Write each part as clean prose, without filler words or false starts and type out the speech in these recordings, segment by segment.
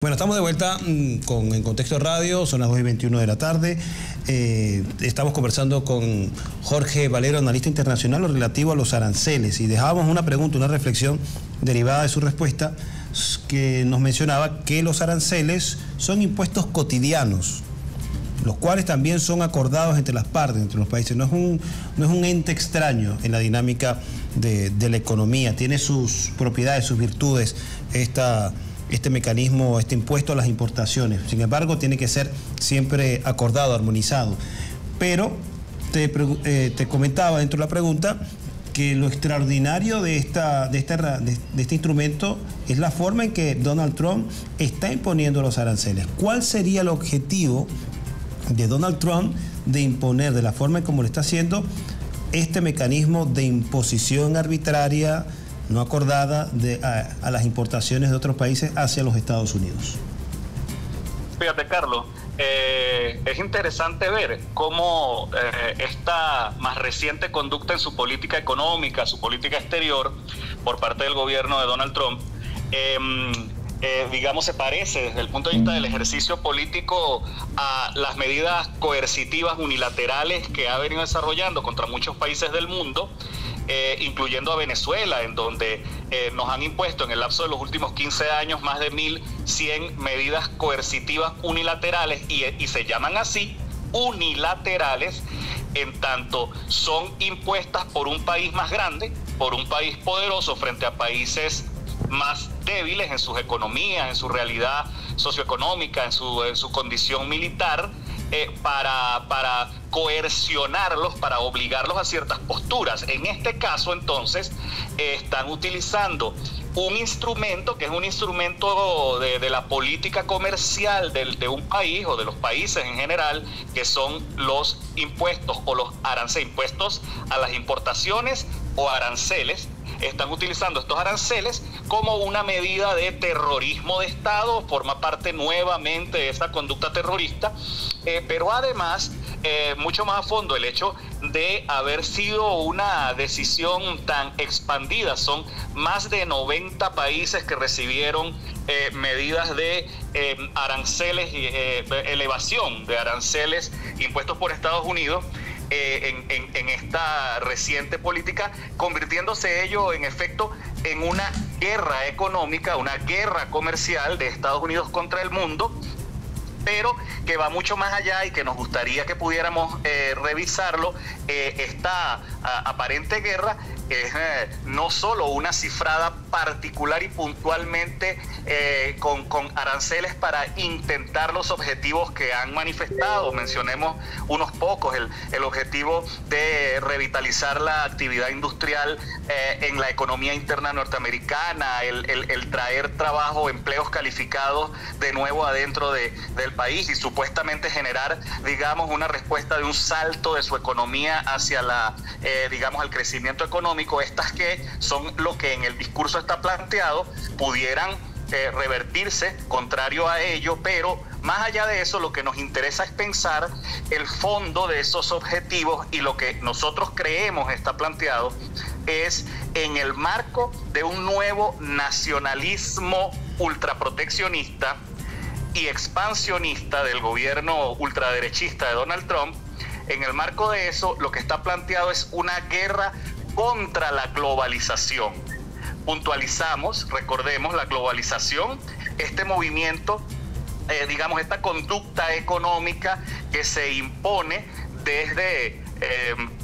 Bueno, estamos de vuelta en Contexto Radio, son las 2:21 de la tarde. Estamos conversando con Jorge Valero, analista internacional, lo relativo a los aranceles. Y dejábamos una pregunta, una reflexión derivada de su respuesta, que nos mencionaba que los aranceles son impuestos cotidianos, los cuales también son acordados entre las partes, entre los países. No es un ente extraño en la dinámica de la economía. Tiene sus propiedades, sus virtudes, este mecanismo, este impuesto a las importaciones. Sin embargo, tiene que ser siempre acordado, armonizado. Pero te comentaba dentro de la pregunta que lo extraordinario de este instrumento es la forma en que Donald Trump está imponiendo los aranceles. ¿Cuál sería el objetivo de Donald Trump de imponer de la forma en como lo está haciendo este mecanismo de imposición arbitraria no acordada a las importaciones de otros países hacia los Estados Unidos? Fíjate, Carlos, es interesante ver cómo esta más reciente conducta en su política económica, su política exterior, por parte del gobierno de Donald Trump, digamos, se parece desde el punto de vista del ejercicio político a las medidas coercitivas unilaterales que ha venido desarrollando contra muchos países del mundo, incluyendo a Venezuela, en donde nos han impuesto en el lapso de los últimos 15 años más de 1.100 medidas coercitivas unilaterales, y se llaman así, unilaterales, en tanto son impuestas por un país más grande, por un país poderoso frente a países más débiles en sus economías, en su realidad socioeconómica, en su condición militar, para coercionarlos, para obligarlos a ciertas posturas. En este caso, entonces, están utilizando un instrumento que es un instrumento de la política comercial de un país o de los países en general, que son los impuestos o los aranceles, impuestos a las importaciones o aranceles. Están utilizando estos aranceles como una medida de terrorismo de Estado, forma parte nuevamente de esa conducta terrorista, pero además, mucho más a fondo, el hecho de haber sido una decisión tan expandida. Son más de 90 países que recibieron medidas de aranceles, elevación de aranceles impuestos por Estados Unidos, en esta reciente política, convirtiéndose ello en efecto en una guerra económica, una guerra comercial de Estados Unidos contra el mundo, pero que va mucho más allá y que nos gustaría que pudiéramos revisarlo. Esta aparente guerra es no solo una cifrada particular y puntualmente con aranceles para intentar los objetivos que han manifestado. Mencionemos unos pocos: el objetivo de revitalizar la actividad industrial en la economía interna norteamericana, el traer trabajo, empleos calificados de nuevo adentro del país, y supuestamente generar, digamos, una respuesta de un salto de su economía hacia digamos, el crecimiento económico. Estas que son lo que en el discurso está planteado pudieran revertirse contrario a ello, pero más allá de eso, lo que nos interesa es pensar el fondo de esos objetivos, y lo que nosotros creemos está planteado es en el marco de un nuevo nacionalismo ultraproteccionista y expansionista del gobierno ultraderechista de Donald Trump. En el marco de eso, lo que está planteado es una guerra contra la globalización. Puntualizamos, recordemos, la globalización, este movimiento, digamos, esta conducta económica que se impone desde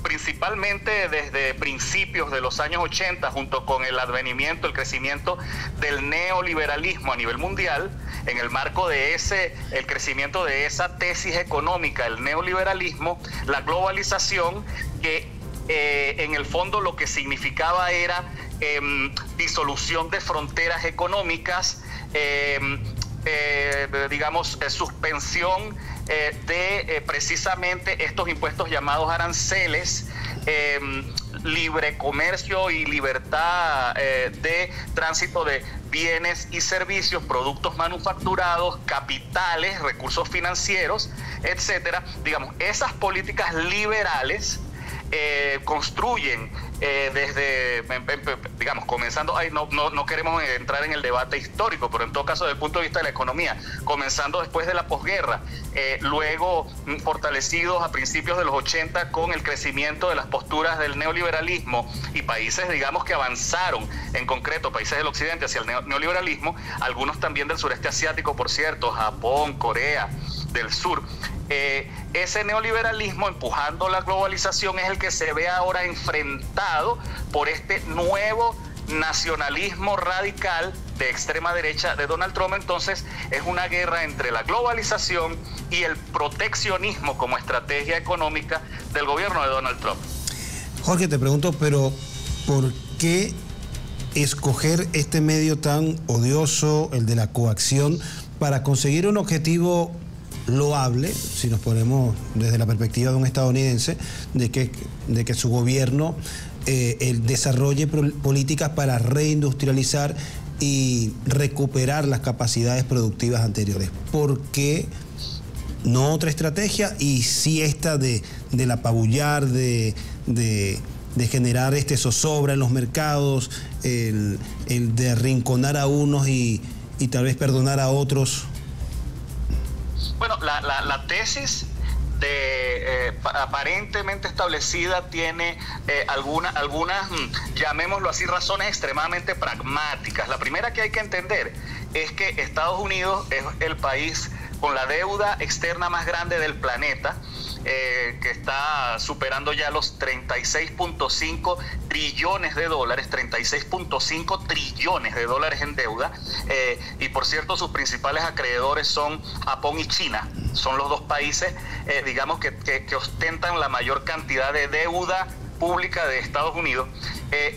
principalmente desde principios de los años 80, junto con el advenimiento, el crecimiento del neoliberalismo a nivel mundial. En el marco de el crecimiento de esa tesis económica, el neoliberalismo, la globalización, que en el fondo lo que significaba era disolución de fronteras económicas, digamos, suspensión de precisamente estos impuestos llamados aranceles, libre comercio y libertad de tránsito de bienes y servicios, productos manufacturados, capitales, recursos financieros, etcétera. Digamos, esas políticas liberales construyen desde, digamos, comenzando, no queremos entrar en el debate histórico, pero en todo caso desde el punto de vista de la economía, comenzando después de la posguerra, luego fortalecidos a principios de los 80 con el crecimiento de las posturas del neoliberalismo y países, digamos, que avanzaron, en concreto países del occidente hacia el neoliberalismo, algunos también del sureste asiático, por cierto, Japón, Corea del Sur. Ese neoliberalismo empujando la globalización es el que se ve ahora enfrentado por este nuevo nacionalismo radical de extrema derecha de Donald Trump. Entonces es una guerra entre la globalización y el proteccionismo como estrategia económica del gobierno de Donald Trump. Jorge, te pregunto, pero ¿por qué escoger este medio tan odioso, el de la coacción, para conseguir un objetivo loable, si nos ponemos desde la perspectiva de un estadounidense, de que su gobierno desarrolle políticas para reindustrializar y recuperar las capacidades productivas anteriores? ¿Por qué no otra estrategia y sí esta del apabullar, de generar zozobra en los mercados, el de arrinconar a unos y tal vez perdonar a otros? Bueno, la tesis aparentemente establecida tiene algunas, llamémoslo así, razones extremadamente pragmáticas. La primera que hay que entender es que Estados Unidos es el país con la deuda externa más grande del planeta, que está superando ya los 36.5 trillones de dólares, 36.5 trillones de dólares en deuda, y por cierto sus principales acreedores son Japón y China. Son los dos países, digamos, que ostentan la mayor cantidad de deuda pública de Estados Unidos,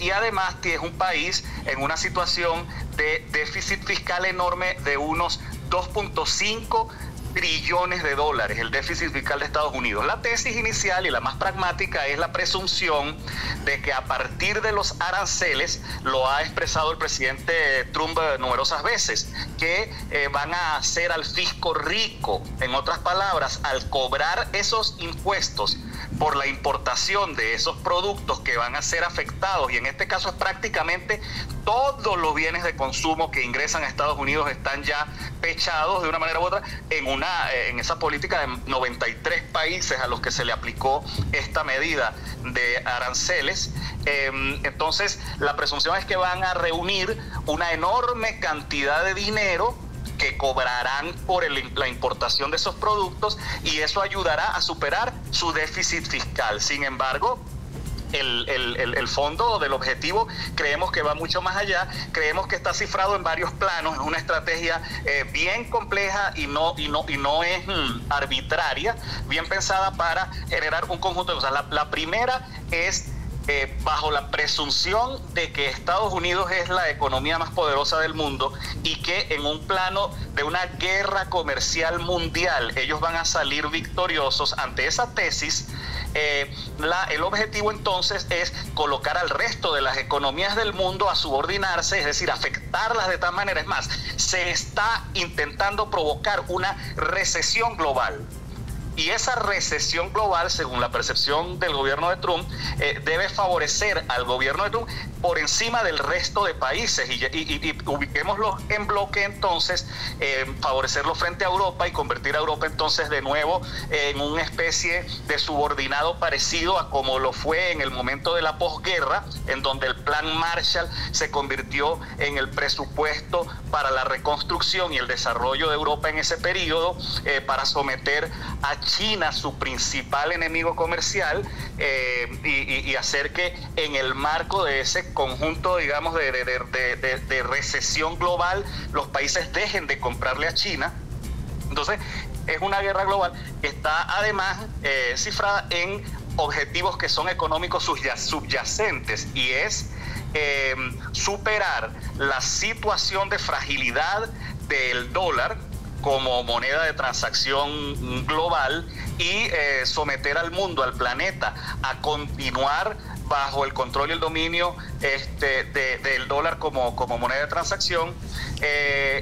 y además es un país en una situación de déficit fiscal enorme de unos 2.5 trillones de dólares, el déficit fiscal de Estados Unidos. La tesis inicial y la más pragmática es la presunción de que a partir de los aranceles, lo ha expresado el presidente Trump numerosas veces, que van a hacer al fisco rico. En otras palabras, al cobrar esos impuestos por la importación de esos productos que van a ser afectados, y en este caso es prácticamente todos los bienes de consumo que ingresan a Estados Unidos están ya pechados de una manera u otra en esa política de 93 países a los que se le aplicó esta medida de aranceles. Entonces la presunción es que van a reunir una enorme cantidad de dinero que cobrarán por la importación de esos productos, y eso ayudará a superar su déficit fiscal. Sin embargo, el fondo del objetivo creemos que va mucho más allá, creemos que está cifrado en varios planos, es una estrategia bien compleja y no es arbitraria, bien pensada para generar un conjunto de cosas. La primera es bajo la presunción de que Estados Unidos es la economía más poderosa del mundo y que en un plano de una guerra comercial mundial ellos van a salir victoriosos. Ante esa tesis, el objetivo entonces es colocar al resto de las economías del mundo a subordinarse, es decir, afectarlas de tal manera. Es más, se está intentando provocar una recesión global. Y esa recesión global, según la percepción del gobierno de Trump, debe favorecer al gobierno de Trump por encima del resto de países, y ubiquémoslo en bloque entonces, favorecerlo frente a Europa y convertir a Europa entonces de nuevo en una especie de subordinado parecido a como lo fue en el momento de la posguerra, en donde el plan Marshall se convirtió en el presupuesto para la reconstrucción y el desarrollo de Europa en ese periodo, para someter a China, su principal enemigo comercial, y hacer que en el marco de ese conjunto, digamos, de recesión global, los países dejen de comprarle a China. Entonces, es una guerra global que está además cifrada en objetivos que son económicos subyacentes, y es superar la situación de fragilidad del dólar como moneda de transacción global y someter al mundo, al planeta, a continuar bajo el control y el dominio del dólar como moneda de transacción.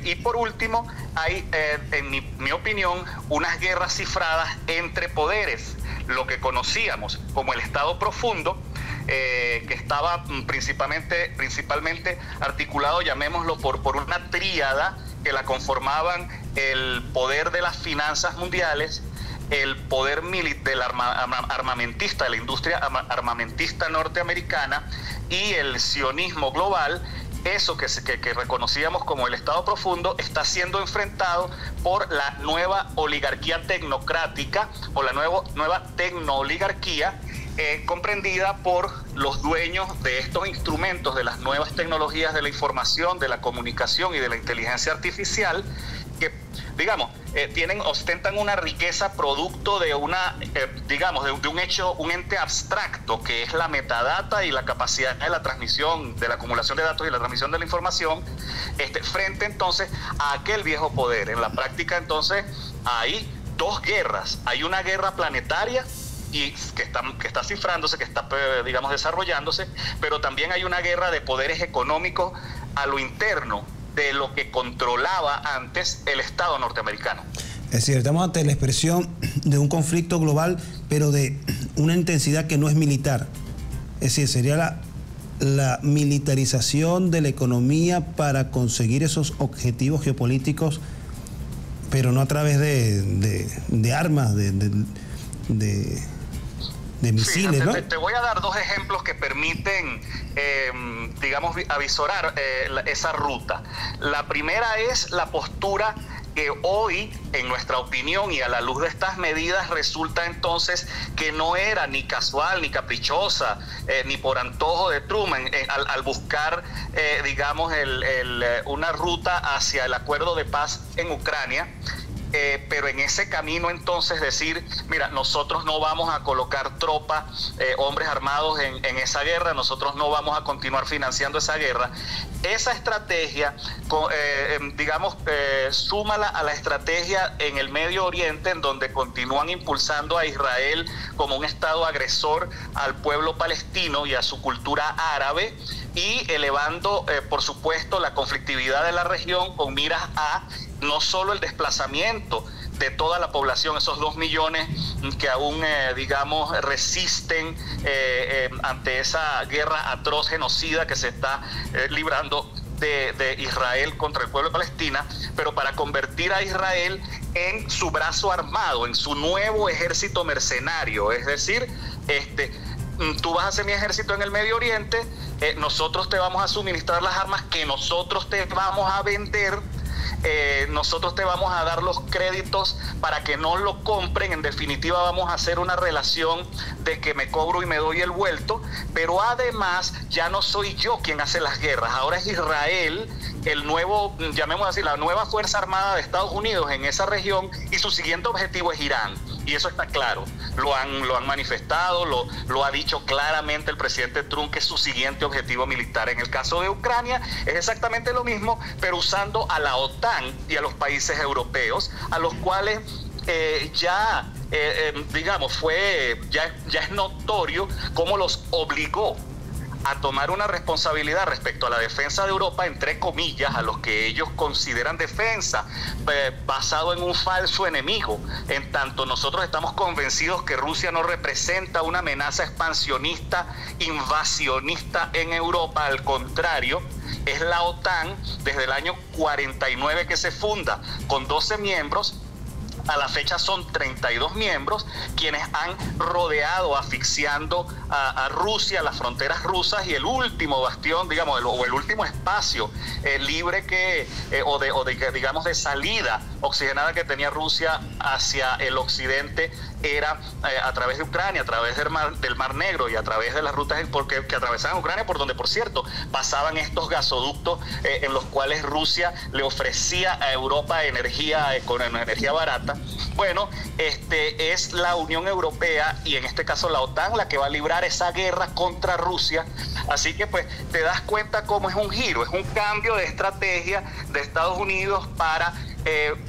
Y por último, hay, en mi opinión, unas guerras cifradas entre poderes, lo que conocíamos como el Estado profundo, que estaba principalmente articulado, llamémoslo, por una tríada que la conformaban el poder de las finanzas mundiales, el poder del armamentista, de la industria armamentista norteamericana y el sionismo global. Eso que reconocíamos como el Estado profundo está siendo enfrentado por la nueva oligarquía tecnocrática o la nueva tecnooligarquía, comprendida por los dueños de estos instrumentos, de las nuevas tecnologías de la información, de la comunicación y de la inteligencia artificial, que, digamos, ostentan una riqueza producto de un ente abstracto, que es la metadata y la capacidad de la transmisión, de la acumulación de datos y la transmisión de la información, frente entonces a aquel viejo poder. En la práctica, entonces, hay dos guerras. Hay una guerra planetaria y que está cifrándose, que está, digamos, desarrollándose, pero también hay una guerra de poderes económicos a lo interno de lo que controlaba antes el Estado norteamericano. Es decir, estamos ante la expresión de un conflicto global, pero de una intensidad que no es militar. Es decir, sería la militarización de la economía para conseguir esos objetivos geopolíticos, pero no a través de armas, de misiles, sí, ¿no? Te voy a dar dos ejemplos que permiten, digamos, avisorar esa ruta. La primera es la postura que hoy, en nuestra opinión y a la luz de estas medidas, resulta entonces que no era ni casual, ni caprichosa, ni por antojo de Truman, al buscar, digamos, una ruta hacia el acuerdo de paz en Ucrania. Pero en ese camino entonces decir, mira, nosotros no vamos a colocar tropas, hombres armados en esa guerra, nosotros no vamos a continuar financiando esa guerra. Esa estrategia, digamos, súmala a la estrategia en el Medio Oriente, en donde continúan impulsando a Israel como un estado agresor al pueblo palestino y a su cultura árabe, y elevando, por supuesto, la conflictividad de la región con miras a no solo el desplazamiento de toda la población, esos 2 millones que aún, digamos, resisten ante esa guerra atroz, genocida que se está librando de Israel contra el pueblo de Palestina, pero para convertir a Israel en su brazo armado, en su nuevo ejército mercenario. Es decir, tú vas a hacer mi ejército en el Medio Oriente, nosotros te vamos a suministrar las armas que nosotros te vamos a vender, nosotros te vamos a dar los créditos para que no lo compren. En definitiva, vamos a hacer una relación de que me cobro y me doy el vuelto, pero además ya no soy yo quien hace las guerras, ahora es Israel, el nuevo, llamémoslo así, la nueva Fuerza Armada de Estados Unidos en esa región, y su siguiente objetivo es Irán. Y eso está claro, lo han manifestado, lo ha dicho claramente el presidente Trump, que es su siguiente objetivo militar. En el caso de Ucrania es exactamente lo mismo, pero usando a la OTAN y a los países europeos, a los cuales digamos, ya es notorio cómo los obligó a tomar una responsabilidad respecto a la defensa de Europa, entre comillas, a los que ellos consideran defensa, basado en un falso enemigo. En tanto, nosotros estamos convencidos que Rusia no representa una amenaza expansionista, invasionista en Europa. Al contrario, es la OTAN, desde el año 49 que se funda, con 12 miembros. A la fecha son 32 miembros quienes han rodeado, asfixiando a Rusia, las fronteras rusas, y el último bastión, digamos, o el último espacio libre digamos, de salida oxigenada que tenía Rusia hacia el occidente era a través de Ucrania, a través del Mar Negro, y a través de las rutas que atravesaban Ucrania, por donde, por cierto, pasaban estos gasoductos en los cuales Rusia le ofrecía a Europa energía con energía barata. Bueno, es la Unión Europea, y en este caso la OTAN, la que va a librar esa guerra contra Rusia. Así que pues te das cuenta cómo es un giro, es un cambio de estrategia de Estados Unidos para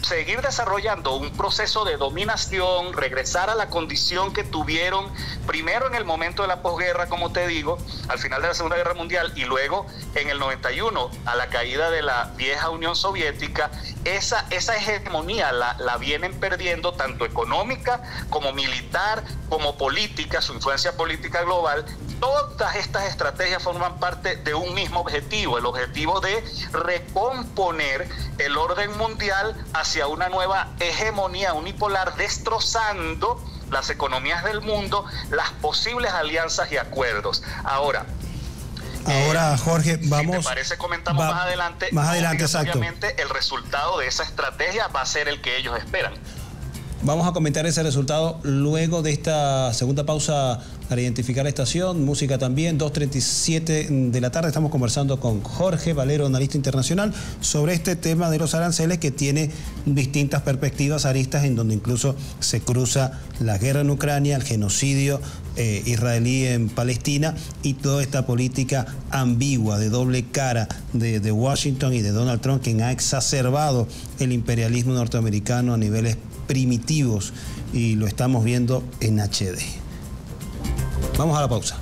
seguir desarrollando un proceso de dominación, regresar a la condición que tuvieron primero en el momento de la posguerra, como te digo, al final de la Segunda Guerra Mundial, y luego en el 91 a la caída de la vieja Unión Soviética. Esa hegemonía la vienen perdiendo, tanto económica como militar, como política, su influencia política global. Todas estas estrategias forman parte de un mismo objetivo, el objetivo de recomponer el orden mundial hacia una nueva hegemonía unipolar, destrozando las economías del mundo, las posibles alianzas y acuerdos. Ahora, Jorge, vamos... Si te parece, comentamos más adelante. Más adelante, exacto. Obviamente, el resultado de esa estrategia va a ser el que ellos esperan. Vamos a comentar ese resultado luego de esta segunda pausa para identificar la estación. Música también, 2:37 de la tarde. Estamos conversando con Jorge Valero, analista internacional, sobre este tema de los aranceles, que tiene distintas perspectivas, aristas, en donde incluso se cruza la guerra en Ucrania, el genocidio israelí en Palestina y toda esta política ambigua, de doble cara de Washington y de Donald Trump, quien ha exacerbado el imperialismo norteamericano a niveles primitivos, y lo estamos viendo en HD. Vamos a la pausa.